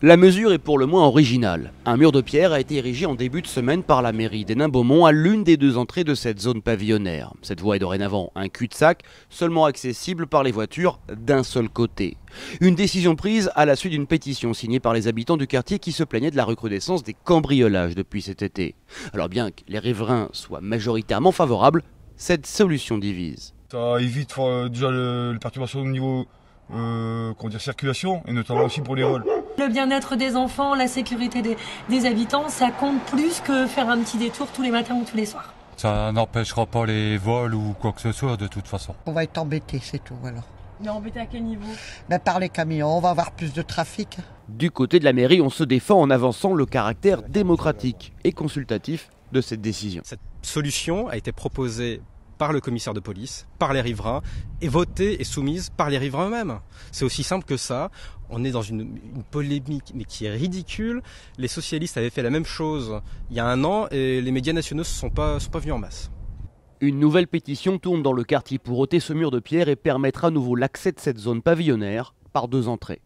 La mesure est pour le moins originale. Un mur de pierre a été érigé en début de semaine par la mairie d'Hénin-Beaumont à l'une des deux entrées de cette zone pavillonnaire. Cette voie est dorénavant un cul-de-sac, seulement accessible par les voitures d'un seul côté. Une décision prise à la suite d'une pétition signée par les habitants du quartier qui se plaignaient de la recrudescence des cambriolages depuis cet été. Alors bien que les riverains soient majoritairement favorables, cette solution divise. Ça évite déjà les perturbations au niveau circulation et notamment aussi pour les vols. Le bien-être des enfants, la sécurité des habitants, ça compte plus que faire un petit détour tous les matins ou tous les soirs. Ça n'empêchera pas les vols ou quoi que ce soit de toute façon. On va être embêtés, c'est tout alors. Mais embêtés à quel niveau? Par les camions, on va avoir plus de trafic. Du côté de la mairie, on se défend en avançant le caractère démocratique et consultatif de cette décision. Cette solution a été proposée par le commissaire de police, par les riverains, et votée et soumise par les riverains eux-mêmes. C'est aussi simple que ça. On est dans une polémique mais qui est ridicule. Les socialistes avaient fait la même chose il y a un an et les médias nationaux ne sont pas venus en masse. Une nouvelle pétition tourne dans le quartier pour ôter ce mur de pierre et permettre à nouveau l'accès de cette zone pavillonnaire par deux entrées.